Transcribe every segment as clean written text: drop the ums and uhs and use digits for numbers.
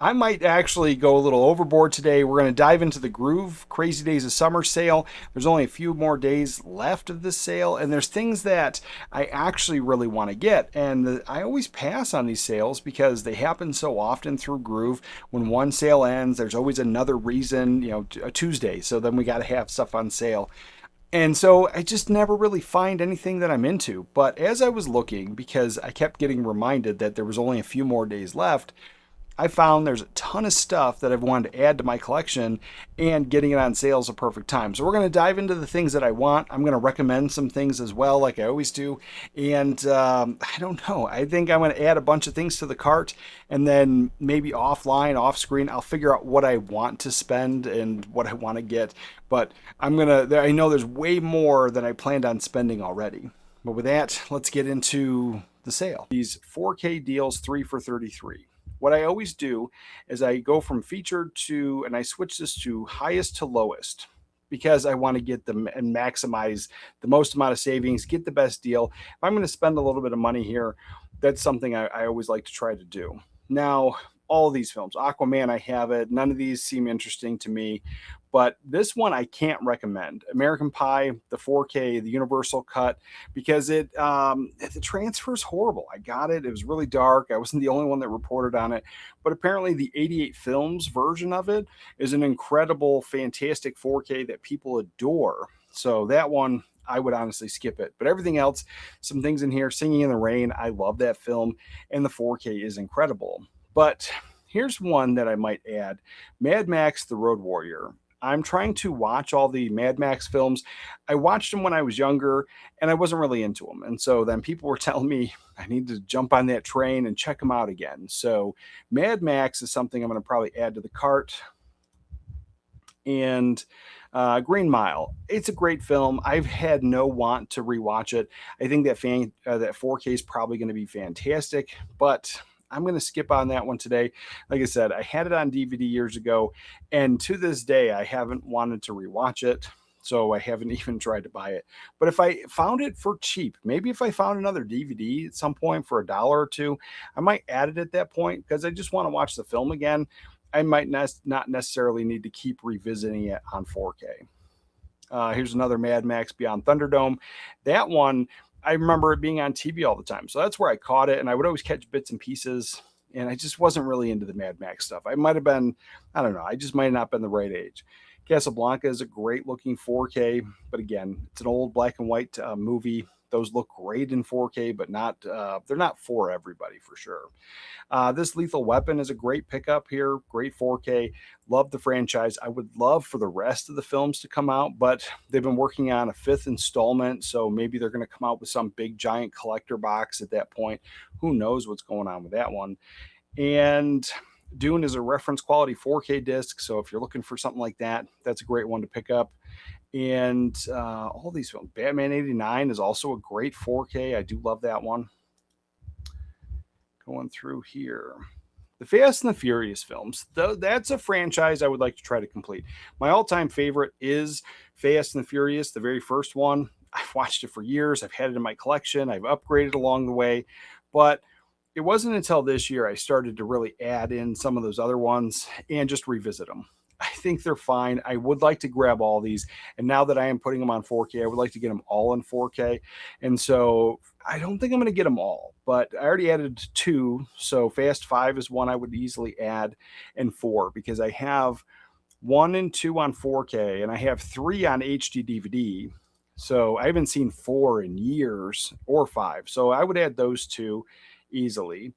I might actually go a little overboard today. We're going to dive into the Groove Crazy Days of Summer sale. There's only a few more days left of this sale, and there's things that I actually really want to get. And I always pass on these sales because they happen so often through Groove. When one sale ends, there's always another reason, a Tuesday. So then we got to have stuff on sale. And so I just never really find anything that I'm into. But as I was looking, because I kept getting reminded that there was only a few more days left, I found there's a ton of stuff that I've wanted to add to my collection, and getting it on sale is a perfect time. So we're going to dive into the things that I want. I'm going to recommend some things as well, like I always do. And I don't know. I think I'm going to add a bunch of things to the cart, and then maybe offline, off screen, I'll figure out what I want to spend and what I want to get. But I know there's way more than I planned on spending already. But with that, let's get into the sale. These 4K deals, 3 for $33. What I always do is I go from featured to, and I switch this to highest to lowest, because I want to get them and maximize the most amount of savings, get the best deal. If I'm going to spend a little bit of money here, that's something I always like to try to do. Now, all of these films, Aquaman, I have it. None of these seem interesting to me, but this one I can't recommend. American Pie, the 4K, the Universal cut, because the transfer's horrible. I got it. It was really dark. I wasn't the only one that reported on it, but apparently the 88 Films version of it is an incredible, fantastic 4K that people adore. So that one, I would honestly skip it. But everything else, some things in here, Singing in the Rain, I love that film, and the 4K is incredible. But here's one that I might add: Mad Max: The Road Warrior. I'm trying to watch all the Mad Max films. I watched them when I was younger, and I wasn't really into them. And so then people were telling me I need to jump on that train and check them out again. So Mad Max is something I'm going to probably add to the cart. And Green Mile. It's a great film. I've had no want to rewatch it. I think that 4K is probably going to be fantastic, but I'm going to skip on that one today. Like I said, I had it on DVD years ago, and to this day, I haven't wanted to rewatch it. So I haven't even tried to buy it. But if I found it for cheap, maybe if I found another DVD at some point for $1 or $2, I might add it at that point, because I just want to watch the film again. I might not necessarily need to keep revisiting it on 4K. Here's another Mad Max Beyond Thunderdome. That one, I remember it being on TV all the time. So that's where I caught it, and I would always catch bits and pieces, and I just wasn't really into the Mad Max stuff. I might have been, I don't know, I just might not been the right age. Casablanca is a great looking 4K, but again, it's an old black and white movie. Those look great in 4K, but they're not for everybody, for sure. This Lethal Weapon is a great pickup here, great 4K. Love the franchise. I would love for the rest of the films to come out, but they've been working on a 5th installment, so maybe they're going to come out with some big giant collector box at that point. Who knows what's going on with that one. And Dune is a reference quality 4K disc, so if you're looking for something like that, that's a great one to pick up. And all these films, Batman 89 is also a great 4K. I do love that one. Going through here, the Fast and the Furious films, that's a franchise I would like to try to complete. My all-time favorite is Fast and the Furious, the very first one. I've watched it for years. I've had it in my collection. I've upgraded along the way, but it wasn't until this year I started to really add in some of those other ones and just revisit them. I think they're fine. I would like to grab all these. And now that I am putting them on 4K, I would like to get them all in 4K. And so I don't think I'm going to get them all, but I already added 2. So Fast 5 is one I would easily add, and 4, because I have 1 and 2 on 4K, and I have 3 on HD DVD. So I haven't seen 4 in years, or 5. So I would add those 2 easily.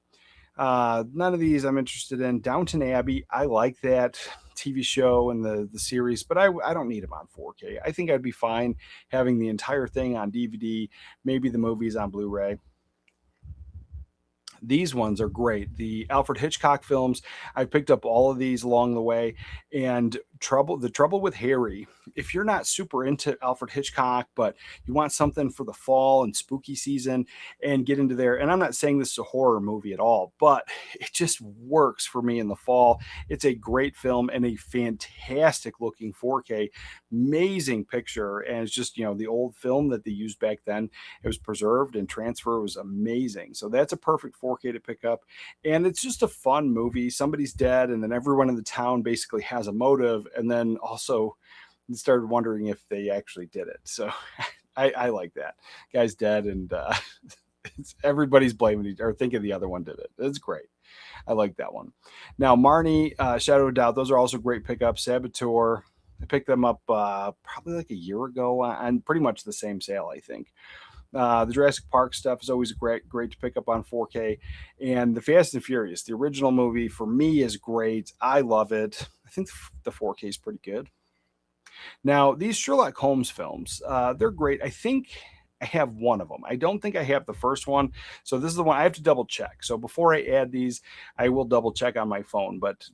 None of these I'm interested in. Downton Abbey, I like that TV show and the series, but I don't need them on 4K. I think I'd be fine having the entire thing on DVD, maybe the movies on Blu-ray. These ones are great. The Alfred Hitchcock films, I've picked up all of these along the way, and The Trouble with Harry. If you're not super into Alfred Hitchcock, but you want something for the fall and spooky season and get into there, and I'm not saying this is a horror movie at all, but it just works for me in the fall. It's a great film and a fantastic looking 4K, amazing picture. And it's just, the old film that they used back then. It was preserved and transfer was amazing. So that's a perfect 4K to pick up. And it's just a fun movie. Somebody's dead, and then everyone in the town basically has a motive. And then also started wondering if they actually did it. So I like that. Guy's dead, and everybody's blaming or thinking the other one did it. It's great. I like that one. Now, Marnie, Shadow of Doubt, those are also great pickups. Saboteur, I picked them up probably like a year ago on pretty much the same sale, I think. The Jurassic Park stuff is always great to pick up on 4K. And the Fast and Furious, the original movie, for me is great. I love it. I think the 4K is pretty good. Now, these Sherlock Holmes films, they're great. I think I have one of them. I don't think I have the first one. So this is the one I have to double check. So before I add these, I will double check on my phone. But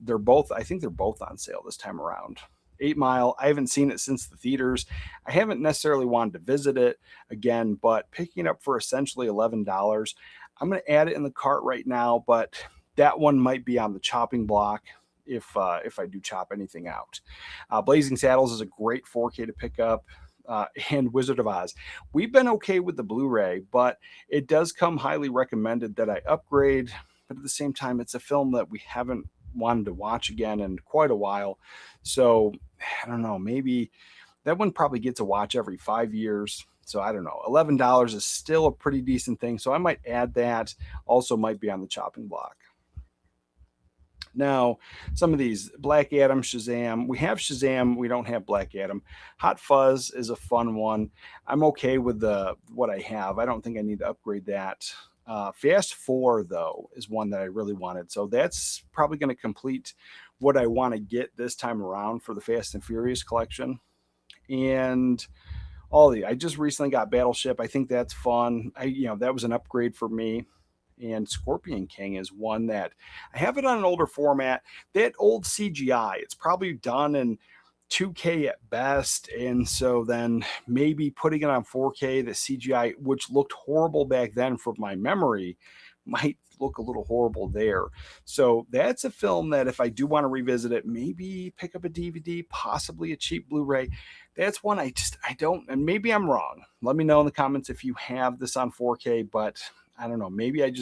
I think they're both on sale this time around. 8 Mile, I haven't seen it since the theaters. I haven't necessarily wanted to visit it again, but picking it up for essentially $11. I'm going to add it in the cart right now, but that one might be on the chopping block if I do chop anything out. Blazing Saddles is a great 4K to pick up. And Wizard of Oz. We've been okay with the Blu-ray, but it does come highly recommended that I upgrade. But at the same time, it's a film that we haven't wanted to watch again in quite a while. So I don't know, maybe that one probably gets a watch every 5 years. So I don't know, $11 is still a pretty decent thing. So I might add that. Also might be on the chopping block. Now, some of these, Black Adam, Shazam. We have Shazam. We don't have Black Adam. Hot Fuzz is a fun one. I'm okay with what I have. I don't think I need to upgrade that. Fast 4, though, is one that I really wanted. So that's probably going to complete what I want to get this time around for the Fast and Furious collection. And I just recently got Battleship. I think that's fun. That was an upgrade for me. And Scorpion King is one that I have it on an older format. That old CGI, it's probably done in 2K at best. And so then maybe putting it on 4K, the CGI, which looked horrible back then from my memory, might look a little horrible there. So that's a film that if I do want to revisit it, maybe pick up a DVD, possibly a cheap Blu-ray. That's one I don't, and maybe I'm wrong. Let me know in the comments if you have this on 4K, but I don't know. Maybe and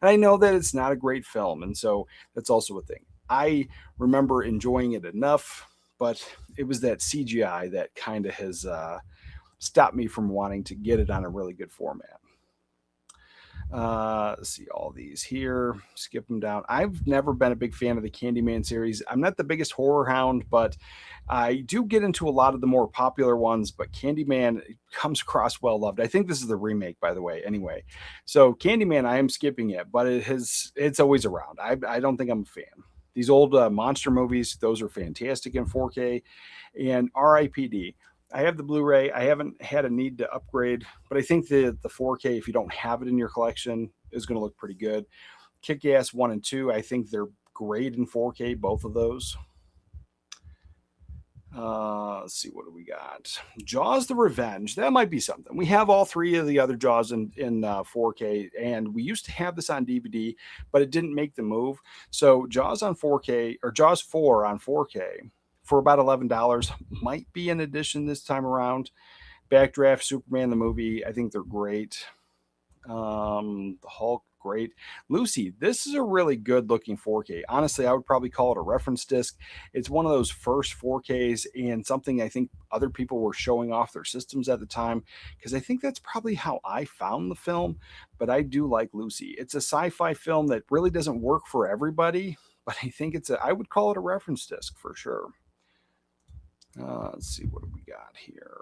I know that it's not a great film. And so that's also a thing. I remember enjoying it enough, but it was that CGI that kind of has stopped me from wanting to get it on a really good format. Let's see all these here. Skip them down. I've never been a big fan of the Candyman series. I'm not the biggest horror hound, but I do get into a lot of the more popular ones. But Candyman comes across well loved. I think this is the remake, by the way. Anyway, so Candyman, I am skipping it, but it's always around. I don't think I'm a fan. These old monster movies, those are fantastic in 4K. And R.I.P.D. I have the Blu-ray. I haven't had a need to upgrade, but I think the 4K, if you don't have it in your collection, is going to look pretty good. Kick-Ass 1 and 2, I think they're great in 4K, both of those. Let's see, what do we got? Jaws the Revenge. That might be something. We have all three of the other Jaws in 4K, and we used to have this on DVD, but it didn't make the move. So Jaws on 4K, or Jaws 4 on 4K, for about $11 might be an addition this time around. Backdraft, Superman the movie, I think they're great. The Hulk, great. Lucy, this is a really good looking 4K. Honestly, I would probably call it a reference disc. It's one of those first 4Ks and something I think other people were showing off their systems at the time, because I think that's probably how I found the film. But I do like Lucy. It's a sci-fi film that really doesn't work for everybody, but I think I would call it a reference disc for sure. Let's see, what do we got here?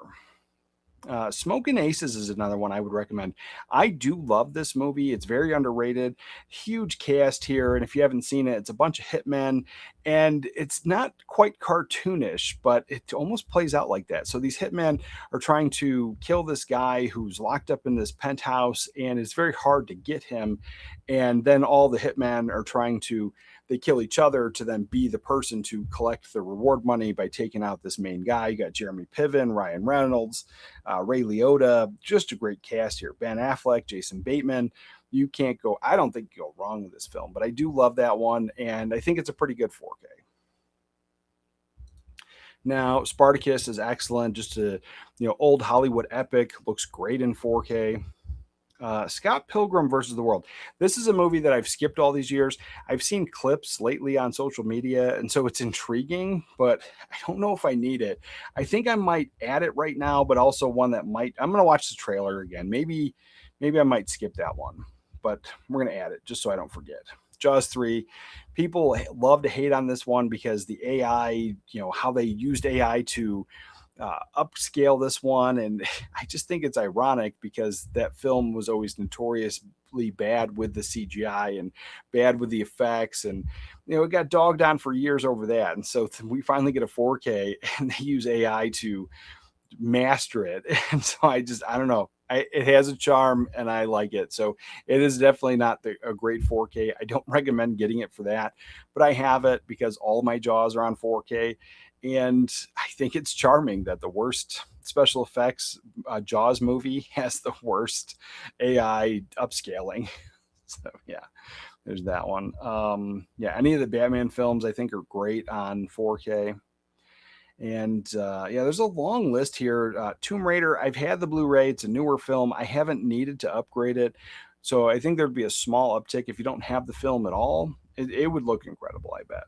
Smoking Aces is another one I would recommend. I do love this movie. It's very underrated. Huge cast here, and if you haven't seen it, it's a bunch of hitmen, and it's not quite cartoonish, but it almost plays out like that. So these hitmen are trying to kill this guy who's locked up in this penthouse, and it's very hard to get him. And then all the hitmen are trying to they kill each other to then be the person to collect the reward money by taking out this main guy. You got Jeremy Piven, Ryan Reynolds, Ray Liotta, just a great cast here. Ben Affleck, Jason Bateman. You can't go, I don't think you go wrong with this film, but I do love that one, and I think it's a pretty good 4K. Now, Spartacus is excellent, just a old Hollywood epic, looks great in 4K. Scott Pilgrim versus the World. This is a movie that I've skipped all these years. I've seen clips lately on social media, and so it's intriguing, but I don't know if I need it. I think I might add it right now, but also one that might. I'm going to watch the trailer again. Maybe I might skip that one, but we're going to add it just so I don't forget. Jaws 3. People love to hate on this one because the AI, how they used AI to upscale this one. And I just think it's ironic because that film was always notoriously bad with the CGI and bad with the effects. And, it got dogged on for years over that. And so we finally get a 4K and they use AI to master it. And so I don't know. It has a charm and I like it. So it is definitely not a great 4K. I don't recommend getting it for that, but I have it because all my Jaws are on 4K. And I think it's charming that the worst special effects Jaws movie has the worst AI upscaling. So yeah, there's that one. Yeah, any of the Batman films I think are great on 4K. And yeah, there's a long list here. Tomb Raider, I've had the Blu-ray. It's a newer film. I haven't needed to upgrade it. So I think there'd be a small uptick if you don't have the film at all. It would look incredible, I bet.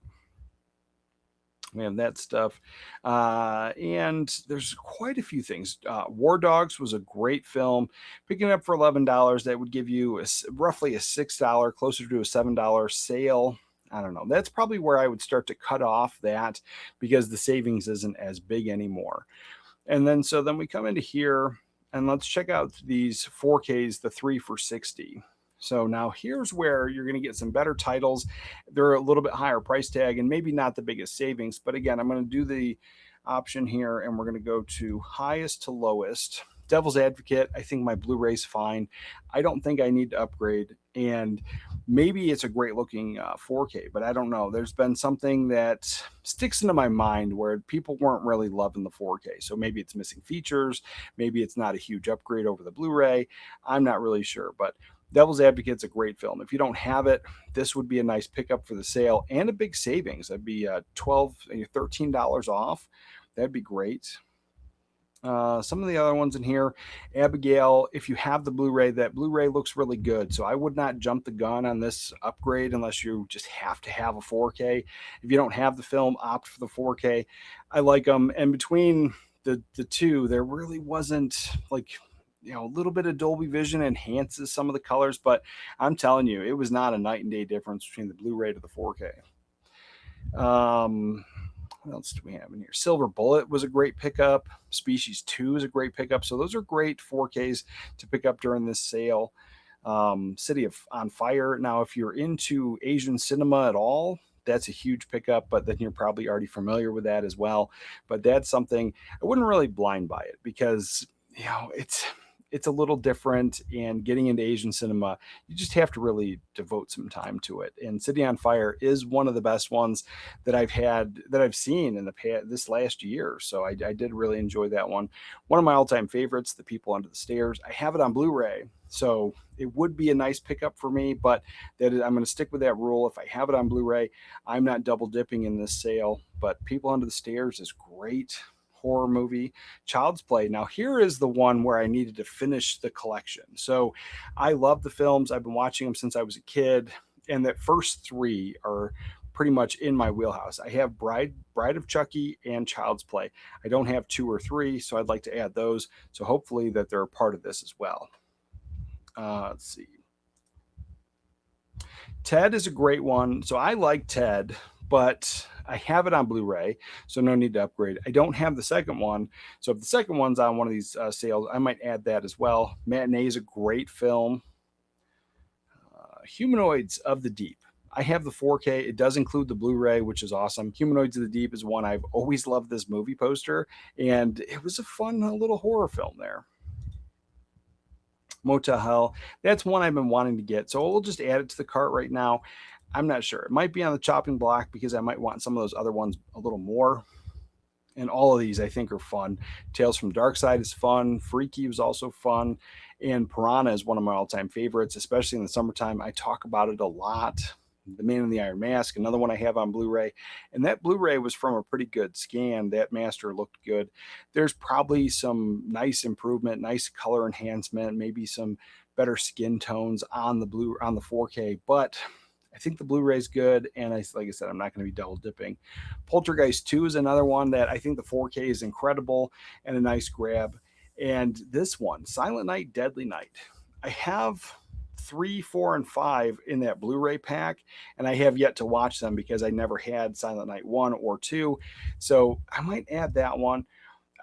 We have that stuff. And there's quite a few things. War Dogs was a great film. Picking it up for $11, that would give you roughly a $6, closer to a $7 sale. I don't know. That's probably where I would start to cut off that because the savings isn't as big anymore. And then we come into here and let's check out these 4Ks, the 3 for 60. So now here's where you're going to get some better titles. They're a little bit higher price tag and maybe not the biggest savings. But again, I'm going to do the option here and we're going to go to highest to lowest. Devil's Advocate, I think my Blu-ray's fine. I don't think I need to upgrade. And maybe it's a great looking 4K, but I don't know. There's been something that sticks into my mind where people weren't really loving the 4K. So maybe it's missing features. Maybe it's not a huge upgrade over the Blu-ray. I'm not really sure, but Devil's Advocate's a great film. If you don't have it, this would be a nice pickup for the sale and a big savings. That'd be $13 off. That'd be great. Some of the other ones in here, Abigail, if you have the Blu-ray, that Blu-ray looks really good. So I would not jump the gun on this upgrade unless you just have to have a 4K. If you don't have the film, opt for the 4K. I like them. And between the two, there really wasn't like, a little bit of Dolby Vision enhances some of the colors, but I'm telling you, it was not a night and day difference between the Blu-ray to the 4K. What else do we have in here? Silver Bullet was a great pickup. Species 2 is a great pickup. So those are great 4Ks to pick up during this sale. City on Fire. Now, if you're into Asian cinema at all, that's a huge pickup, but then you're probably already familiar with that as well. But that's something I wouldn't really blind buy it because, it's a little different, and getting into Asian cinema, you just have to really devote some time to it. And City on Fire is one of the best ones that I've seen in this last year. So I did really enjoy that one. One of my all-time favorites, The People Under the Stairs. I have it on Blu-ray, so it would be a nice pickup for me, but I'm going to stick with that rule. If I have it on Blu-ray, I'm not double dipping in this sale. But People Under the Stairs is great. Horror movie. Child's Play. Now here is the one where I needed to finish the collection. So I love the films. I've been watching them since I was a kid, and the first 3 are pretty much in my wheelhouse. I have Bride of Chucky and Child's Play. I don't have 2 or 3, so I'd like to add those. So hopefully that they're a part of this as well. Let's see. Ted is a great one. So I like Ted, but I have it on Blu-ray, so no need to upgrade. I don't have the second one, so if the second one's on one of these sales, I might add that as well. Matinee is a great film. Humanoids of the Deep. I have the 4K. It does include the Blu-ray, which is awesome. Humanoids of the Deep is one I've always loved, this movie poster, and it was a fun little horror film there. Motel Hell, that's one I've been wanting to get, so we'll just add it to the cart right now. I'm not sure. It might be on the chopping block because I might want some of those other ones a little more. And all of these I think are fun. Tales from Dark Side is fun. Freaky was also fun. And Piranha is one of my all-time favorites, especially in the summertime. I talk about it a lot. The Man in the Iron Mask, another one I have on Blu-ray. And that Blu-ray was from a pretty good scan. That master looked good. There's probably some nice improvement, nice color enhancement, maybe some better skin tones on the 4K, but I think the Blu-ray is good, and like I said, I'm not going to be double dipping. Poltergeist 2 is another one that I think the 4K is incredible and a nice grab. And this one, Silent Night, Deadly Night, I have 3, 4, and 5 in that Blu-ray pack, and I have yet to watch them because I never had Silent Night 1 or 2. So I might add that one.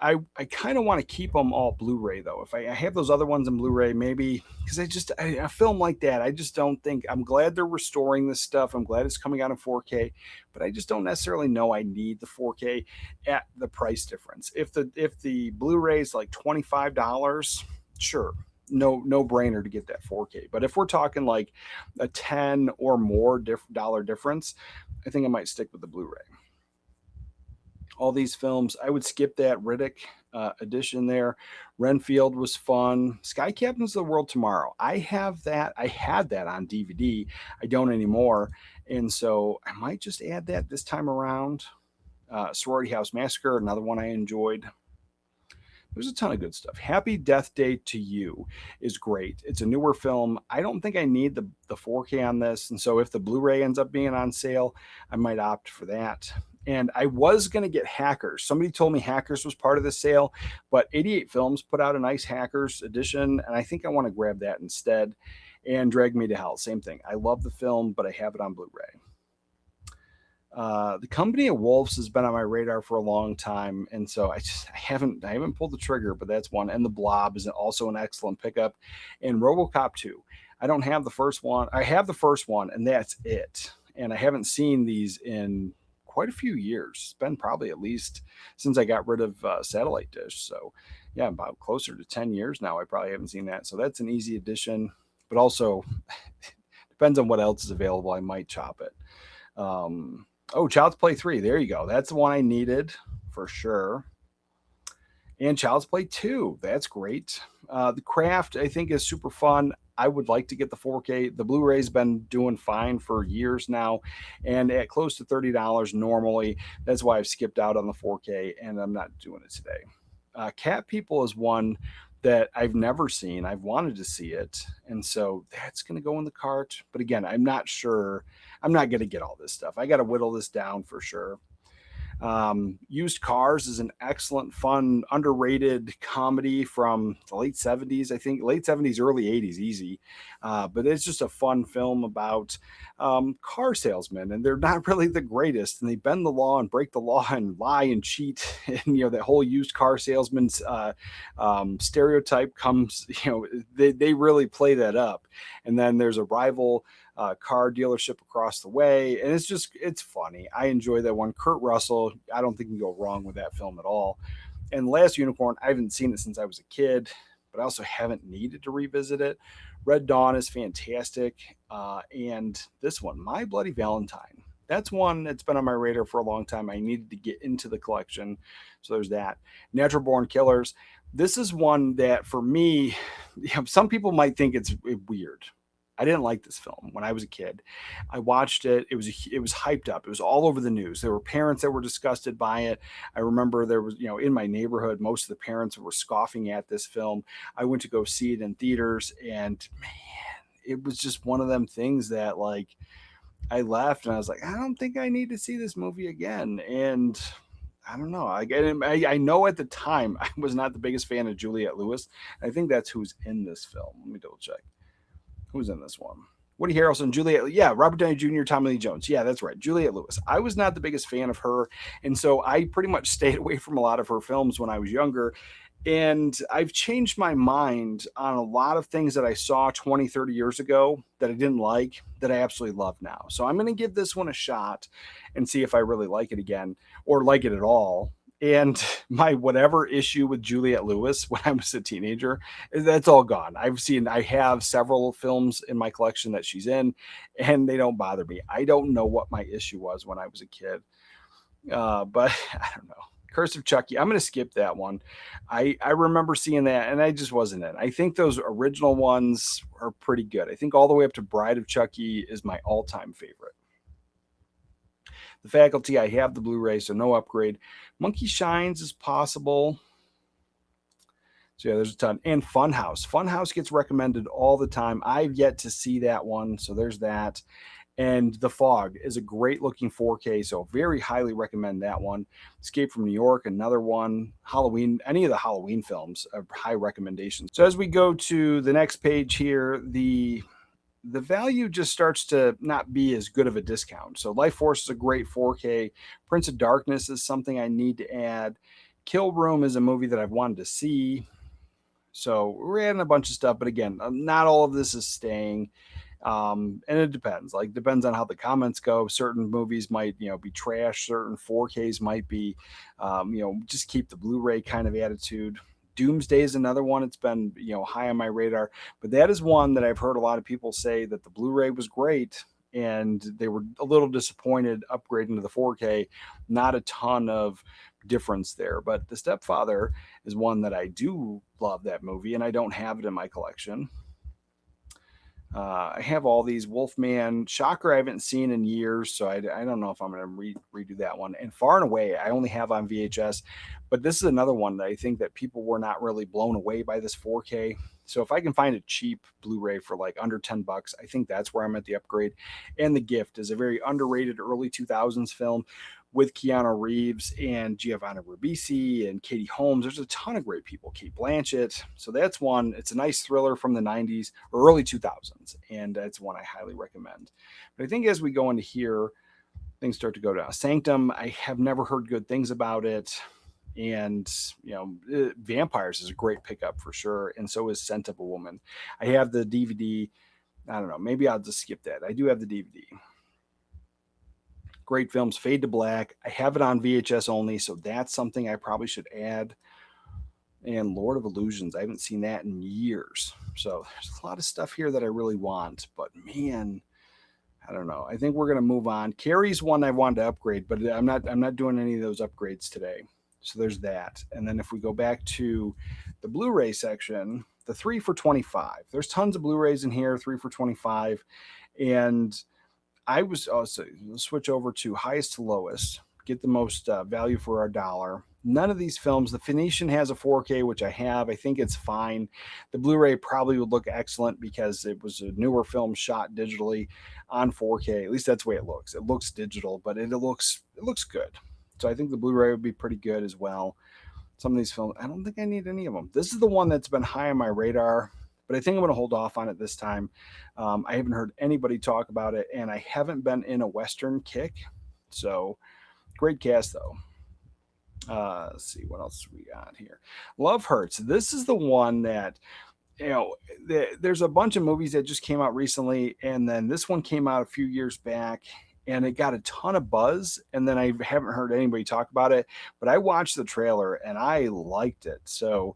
I kind of want to keep them all Blu-ray though. If I have those other ones in Blu-ray, maybe because a film like that, I just don't think. I'm glad they're restoring this stuff. I'm glad it's coming out in 4K, but I just don't necessarily know I need the 4K at the price difference. If the Blu-ray is like $25, sure, no brainer to get that 4K. But if we're talking like a 10 or more dollar difference, I think I might stick with the Blu-ray. All these films, I would skip that Riddick edition there. Renfield was fun. Sky Captains of the World Tomorrow. I have that. I had that on DVD. I don't anymore. And so I might just add that this time around. Sorority House Massacre, another one I enjoyed. There's a ton of good stuff. Happy Death Day to You is great. It's a newer film. I don't think I need the 4K on this. And so if the Blu-ray ends up being on sale, I might opt for that. And I was going to get Hackers. Somebody told me Hackers was part of the sale, but 88 Films put out a nice Hackers edition, and I think I want to grab that instead. And Drag Me to Hell, same thing. I love the film, but I have it on Blu-ray. The Company of Wolves has been on my radar for a long time, and so I haven't pulled the trigger, but that's one. And The Blob is also an excellent pickup. And RoboCop 2. I don't have the first one. I have the first one, and that's it. And I haven't seen these in quite a few years. It's been probably at least since I got rid of satellite dish. So yeah, about closer to 10 years now. I probably haven't seen that. So that's an easy addition, but also depends on what else is available. I might chop it. Oh, Child's Play 3. There you go. That's the one I needed for sure. And Child's Play 2. That's great. The Craft, I think, is super fun. I would like to get the 4K. The Blu-ray's been doing fine for years now, and at close to $30 normally. That's why I've skipped out on the 4K, and I'm not doing it today. Cat People is one that I've never seen. I've wanted to see it, and so that's going to go in the cart. But again, I'm not sure. I'm not going to get all this stuff. I got to whittle this down for sure. Used Cars is an excellent, fun, underrated comedy from the late 70s, I think, late 70s, early 80s, easy. But it's just a fun film about car salesmen, and they're not really the greatest, and they bend the law and break the law and lie and cheat. And, that whole used car salesman's stereotype comes, they really play that up. And then there's a rival car dealership across the way, and it's funny. I enjoy that one. Kurt Russell, I don't think you can go wrong with that film at all. And Last Unicorn, I haven't seen it since I was a kid, but I also haven't needed to revisit it. Red Dawn is fantastic, and this one, My Bloody Valentine, that's one that's been on my radar for a long time. I needed to get into the collection, so there's that. Natural Born Killers, this is one that for me, some people might think it's weird. I didn't like this film when I was a kid. I watched it. It was hyped up. It was all over the news. There were parents that were disgusted by it. I remember there was, in my neighborhood, most of the parents were scoffing at this film. I went to go see it in theaters, and man, it was just one of them things that, like, I left and I was like, I don't think I need to see this movie again. And I don't know. I know at the time I was not the biggest fan of Juliette Lewis. I think that's who's in this film. Let me double check. Who's in this one? Woody Harrelson, Juliette. Yeah, Robert Downey Jr., Tommy Lee Jones. Yeah, that's right. Juliette Lewis. I was not the biggest fan of her. And so I pretty much stayed away from a lot of her films when I was younger. And I've changed my mind on a lot of things that I saw 20, 30 years ago that I didn't like, that I absolutely love now. So I'm going to give this one a shot and see if I really like it again or like it at all. And my whatever issue with Juliette Lewis when I was a teenager, that's all gone. I have several films in my collection that she's in, and they don't bother me. I don't know what my issue was when I was a kid, but I don't know. Curse of Chucky. I'm going to skip that one. I remember seeing that, and I just wasn't in. I think those original ones are pretty good. I think all the way up to Bride of Chucky is my all-time favorite. The Faculty, I have the Blu-ray, so no upgrade. Monkey Shines is possible. So yeah, there's a ton. And Funhouse. Funhouse gets recommended all the time. I've yet to see that one, so there's that. And The Fog is a great looking 4K, so very highly recommend that one. Escape from New York, another one. Halloween, any of the Halloween films are high recommendations. So as we go to the next page here, the value just starts to not be as good of a discount. So Life Force is a great 4K. Prince of Darkness is something I need to add. Kill Room is a movie that I've wanted to see. So we're adding a bunch of stuff, but again, not all of this is staying. And it depends. Like depends on how the comments go. Certain movies might, be trash. Certain 4Ks might be, just keep the Blu-ray kind of attitude. Doomsday is another one. It's been, high on my radar, but that is one that I've heard a lot of people say that the Blu-ray was great and they were a little disappointed upgrading to the 4K. Not a ton of difference there, but The Stepfather is one that I do love that movie and I don't have it in my collection. I have all these. Wolfman, Shocker I haven't seen in years, so I don't know if I'm going to redo that one. And Far and Away I only have on VHS, but this is another one that I think that people were not really blown away by this 4K. So if I can find a cheap Blu-ray for like under $10, I think that's where I'm at the upgrade. And The Gift is a very underrated early 2000s film with Keanu Reeves and Giovanni Ribisi and Katie Holmes. There's a ton of great people. Kate Blanchett. So that's one. It's a nice thriller from the 90s or early 2000s, and that's one I highly recommend. But I think as we go into here, things start to go down. Sanctum, I have never heard good things about it. And, Vampires is a great pickup for sure. And so is Scent of a Woman. I have the DVD. I don't know. Maybe I'll just skip that. I do have the DVD. Great films. Fade to Black. I have it on VHS only, so that's something I probably should add. And Lord of Illusions. I haven't seen that in years. So there's a lot of stuff here that I really want, but man, I don't know. I think we're gonna move on. Carrie's one I wanted to upgrade, but I'm not doing any of those upgrades today. So there's that. And then if we go back to the Blu-ray section, the 3 for $25. There's tons of Blu-rays in here, 3 for $25. And I was also switch over to highest to lowest, get the most value for our dollar. None of these films, the Phoenician has a 4K, which I have. I think it's fine. The Blu-ray probably would look excellent because it was a newer film shot digitally on 4K. At least that's the way it looks. It looks digital, but it looks good. So I think the Blu-ray would be pretty good as well. Some of these films, I don't think I need any of them. This is the one that's been high on my radar, but I think I'm going to hold off on it this time. I haven't heard anybody talk about it, and I haven't been in a Western kick. So great cast, though. Let's see what else we got here. Love Hurts. This is the one that, there's a bunch of movies that just came out recently, and then this one came out a few years back, and it got a ton of buzz, and then I haven't heard anybody talk about it, but I watched the trailer, and I liked it. So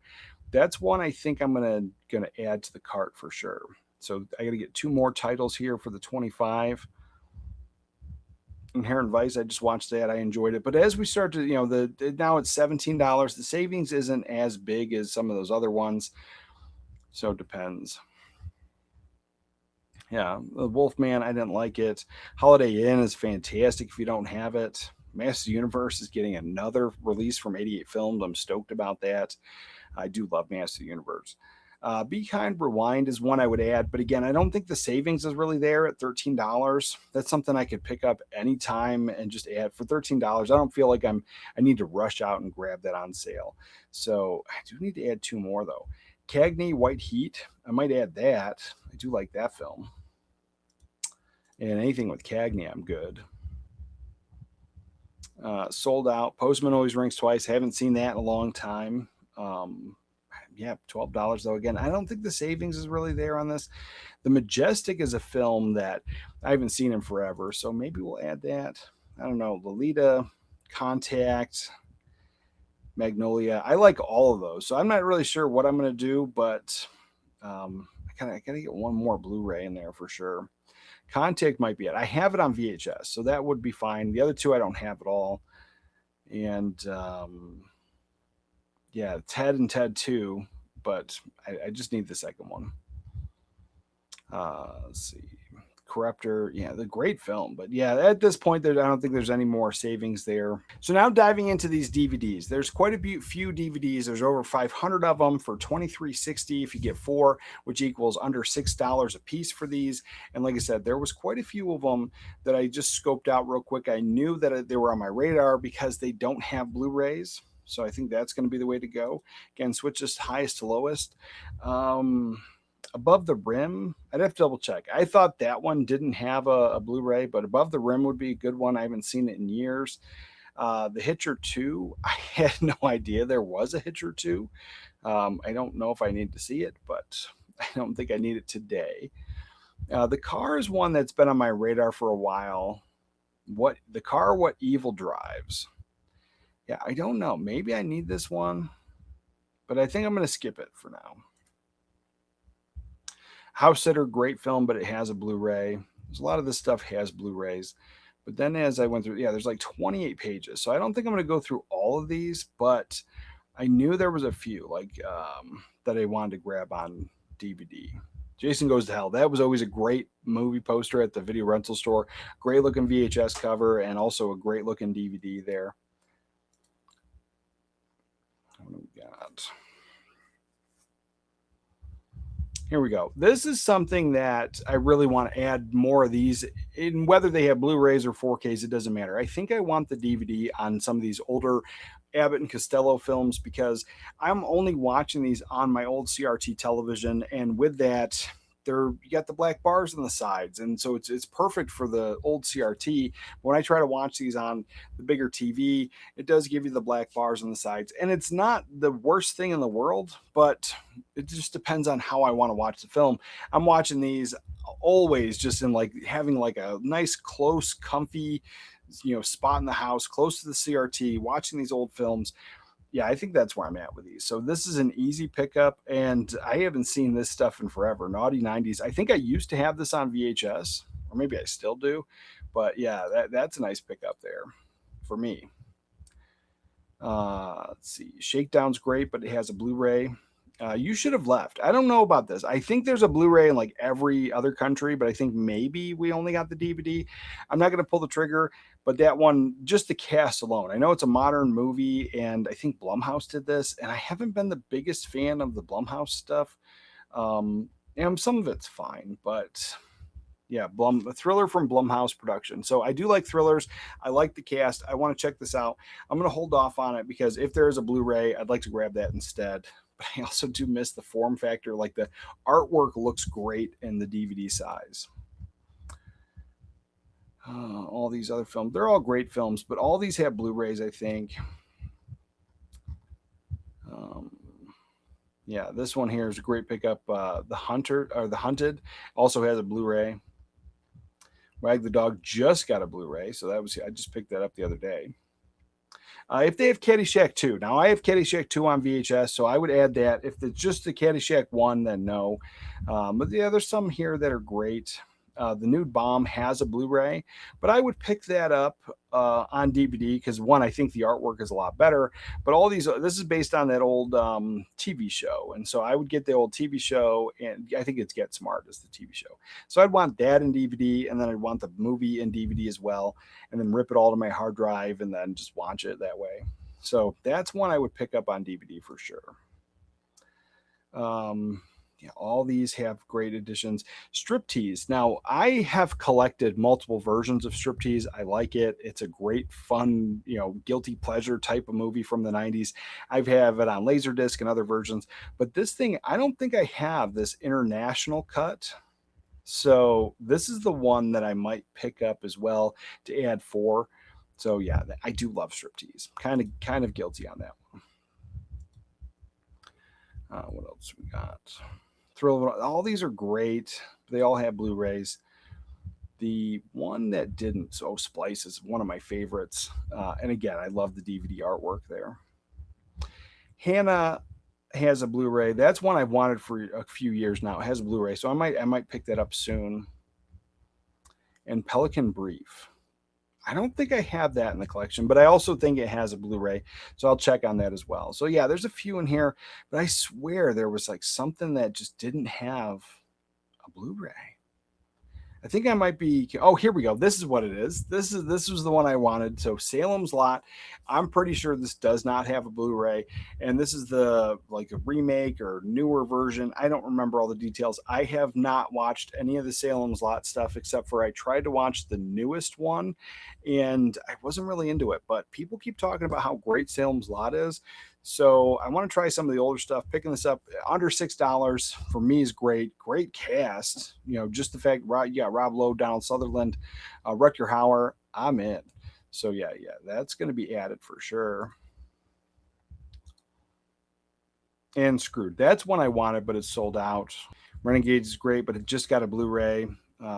that's one I think I'm gonna add to the cart for sure. So I got to get 2 more titles here for the 25. Inherent Vice, I just watched that. I enjoyed it. But as we start to, now it's $17. The savings isn't as big as some of those other ones. So it depends. Yeah, the Wolfman, I didn't like it. Holiday Inn is fantastic if you don't have it. Master Universe is getting another release from 88 Films. I'm stoked about that. I do love Master Universe. Be Kind Rewind is one I would add, but again, I don't think the savings is really there at $13. That's something I could pick up anytime and just add for $13. I don't feel like I need to rush out and grab that on sale. So I do need to add 2 more though. Cagney White Heat, I might add that. I do like that film. And anything with Cagney, I'm good. Sold Out. Postman Always Rings Twice. Haven't seen that in a long time. Yeah, $12 though. Again, I don't think the savings is really there on this. The Majestic is a film that I haven't seen in forever, so maybe we'll add that. I don't know. Lolita, Contact. Magnolia. I like all of those. So I'm not really sure what I'm going to do, but I gotta get one more Blu-ray in there for sure. Contact might be it. I have it on VHS, so that would be fine. The other two I don't have at all. And yeah, Ted and Ted 2, but I just need the second one. Let's see. Corruptor, yeah, the great film. But yeah, at this point, I don't think there's any more savings there. So now diving into these DVDs, there's quite a few DVDs. There's over 500 of them for $23.60 if you get four, which equals under $6 a piece for these. And like I said, there was quite a few of them that I just scoped out real quick. I knew that they were on my radar because they don't have Blu-rays. So I think that's going to be the way to go. Again, switch this highest to lowest. Above the Rim, I'd have to double check. I thought that one didn't have a Blu-ray, but Above the Rim would be a good one. I haven't seen it in years. The Hitcher 2, I had no idea there was a Hitcher 2. I don't know if I need to see it, but I don't think I need it today. The Car is one that's been on my radar for a while. What Evil Drives? Yeah, I don't know. Maybe I need this one, but I think I'm going to skip it for now. House Sitter, great film, but it has a Blu-ray. There's a lot of this stuff has Blu-rays. But then as I went through, yeah, there's like 28 pages. So I don't think I'm going to go through all of these, but I knew there was a few like that I wanted to grab on DVD. Jason Goes to Hell. That was always a great movie poster at the video rental store. Great looking VHS cover and also a great looking DVD there. What do we got? Here we go. This is something that I really want to add more of these, in whether they have Blu-rays or 4Ks, it doesn't matter. I think I want the DVD on some of these older Abbott and Costello films because I'm only watching these on my old CRT television, and with that, you got the black bars on the sides, and so it's perfect for the old CRT. When I try to watch these on the bigger TV, it does give you the black bars on the sides, and it's not the worst thing in the world, but it just depends on how I want to watch the film. I'm watching these always just in like having like a nice close comfy spot in the house close to the CRT watching these old films. Yeah, I think that's where I'm at with these. So this is an easy pickup, and I haven't seen this stuff in forever. Naughty 90s. I think I used to have this on VHS, or maybe I still do. But yeah, that's a nice pickup there for me. Let's see. Shakedown's great, but it has a Blu-ray. You Should Have Left. I don't know about this. I think there's a Blu-ray in like every other country, but I think maybe we only got the DVD. I'm not going to pull the trigger, but that one, just the cast alone. I know it's a modern movie, and I think Blumhouse did this, and I haven't been the biggest fan of the Blumhouse stuff. And some of it's fine, but yeah, a thriller from Blumhouse production. So I do like thrillers. I like the cast. I want to check this out. I'm going to hold off on it because if there is a Blu-ray, I'd like to grab that instead. But I also do miss the form factor. Like the artwork looks great in the DVD size. All these other films, they're all great films, but all these have Blu-rays, I think. Yeah, this one here is a great pickup. The Hunted also has a Blu-ray. Wag the Dog just got a Blu-ray, so I just picked that up the other day. If they have Caddyshack 2, now I have Caddyshack 2 on VHS, so I would add that. If it's just the Caddyshack 1, then no. But yeah, there's some here that are great. The Nude Bomb has a Blu-ray, but I would pick that up on DVD because one, I think the artwork is a lot better. But all these, this is based on that old TV show, and so I would get the old TV show, and I think it's Get Smart is the TV show. So I'd want that in DVD, and then I'd want the movie in DVD as well, and then rip it all to my hard drive, and then just watch it that way. So that's one I would pick up on DVD for sure. Yeah, all these have great editions. Striptease. Now, I have collected multiple versions of Striptease. I like it. It's a great, fun, guilty pleasure type of movie from the 90s. I have it on Laserdisc and other versions. But this thing, I don't think I have this international cut. So this is the one that I might pick up as well to add for. So yeah, I do love Striptease. Kind of guilty on that one. What else we got? All these are great. They all have Blu-rays. The one that didn't, Splice is one of my favorites. And again, I love the DVD artwork there. Hannah has a Blu-ray. That's one I've wanted for a few years now. It has a Blu-ray, so I might pick that up soon. And Pelican Brief. I don't think I have that in the collection, but I also think it has a Blu-ray, so I'll check on that as well. So yeah, there's a few in here, but I swear there was like something that just didn't have a Blu-ray. I think I might be, oh, here we go. This is what it is. This was the one I wanted. So Salem's Lot. I'm pretty sure this does not have a Blu-ray, and this is the like a remake or newer version. I don't remember all the details. I have not watched any of the Salem's Lot stuff except for I tried to watch the newest one, and I wasn't really into it, but people keep talking about how great Salem's Lot is. So I want to try some of the older stuff. Picking this up under $6 for me is great. Great cast. You know, just the fact you got Rob Lowe, Donald Sutherland, Rutger Hauer. I'm in. So yeah, that's going to be added for sure. And Screwed. That's one I wanted, but it's sold out. Renegades is great, but it just got a Blu-ray.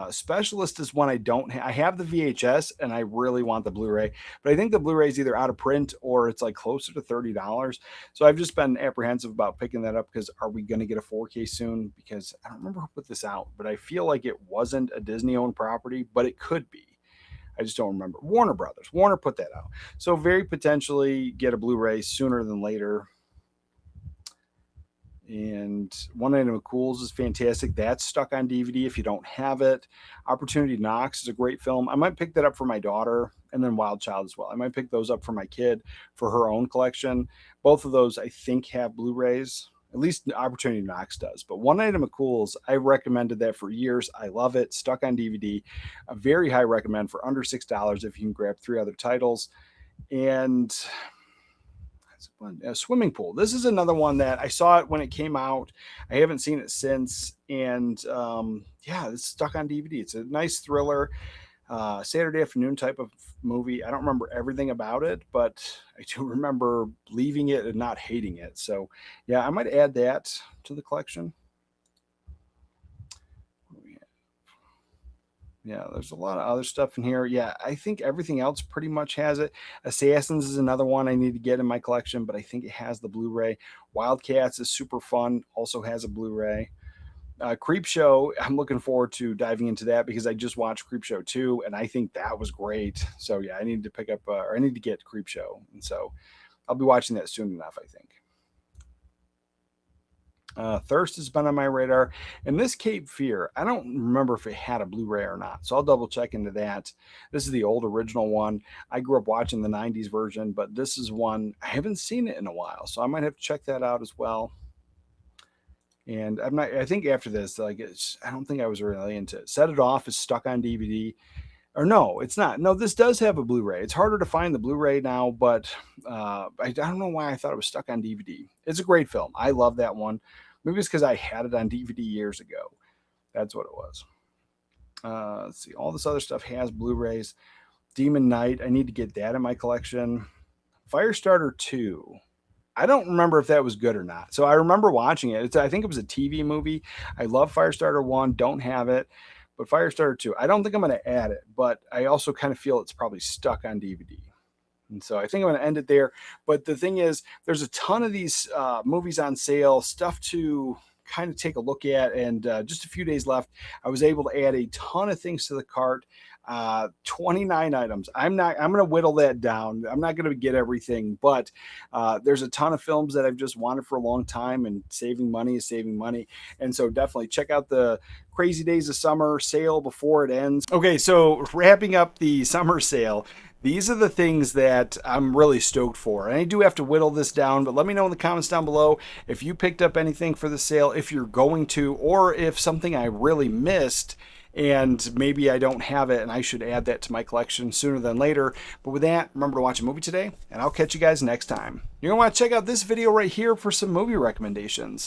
Specialist is one I don't have. I have the VHS and I really want the Blu-ray, but I think the Blu-ray is either out of print or it's like closer to $30. So I've just been apprehensive about picking that up because are we going to get a 4K soon? Because I don't remember who put this out, but I feel like it wasn't a Disney-owned property, but it could be. I just don't remember. Warner Brothers. Warner put that out. So very potentially get a Blu-ray sooner than later. And One Night in McCool's is fantastic. That's stuck on DVD if you don't have it. Opportunity Knocks is a great film. I might pick that up for my daughter, and then Wild Child as well. I might pick those up for my kid for her own collection. Both of those I think have Blu-rays. At least Opportunity Knocks does. But One Night in McCool's, I recommended that for years. I love it. Stuck on DVD. A very high recommend for under $6 if you can grab 3 other titles. And a Swimming Pool. This is another one that I saw it when it came out. I haven't seen it since, and yeah, it's stuck on DVD. It's a nice thriller, Saturday afternoon type of movie. I don't remember everything about it, but I do remember leaving it and not hating it. So yeah, I might add that to the collection. Yeah, there's a lot of other stuff in here. Yeah, I think everything else pretty much has it. Assassins is another one I need to get in my collection, but I think it has the Blu-ray. Wildcats is super fun, also has a Blu-ray. Creepshow, I'm looking forward to diving into that because I just watched Creepshow 2, and I think that was great. So yeah, I need to pick up, or I need to get Creepshow, and so I'll be watching that soon enough, I think. Thirst has been on my radar, and this Cape Fear, I don't remember if it had a Blu-ray or not, so I'll double check into that. This is the old original one. I grew up watching the 90s version, but this is one I haven't seen it in a while, so I might have to check that out as well. And I think after this, like, I don't think I was really into it. Set It Off is stuck on DVD. Or no, it's not. No, this does have a Blu-ray. It's harder to find the Blu-ray now, but I don't know why I thought it was stuck on DVD. It's a great film. I love that one. Maybe it's because I had it on DVD years ago. That's what it was. Let's see. All this other stuff has Blu-rays. Demon Knight. I need to get that in my collection. Firestarter 2. I don't remember if that was good or not. So I remember watching it. I think it was a TV movie. I love Firestarter 1. Don't have it. But Firestarter 2, I don't think I'm going to add it, but I also kind of feel it's probably stuck on DVD. And so I think I'm going to end it there. But the thing is, there's a ton of these movies on sale, stuff to kind of take a look at. And just a few days left, I was able to add a ton of things to the cart. 29 items. I'm going to whittle that down. I'm not going to get everything, but there's a ton of films that I've just wanted for a long time, and saving money is saving money. And so definitely check out the Crazy Days of Summer sale before it ends. Okay, so wrapping up the summer sale, these are the things that I'm really stoked for. And I do have to whittle this down, but let me know in the comments down below if you picked up anything for the sale, if you're going to, or if something I really missed and maybe I don't have it and I should add that to my collection sooner than later. But with that, remember to watch a movie today, and I'll catch you guys next time. You're going to want to check out this video right here for some movie recommendations.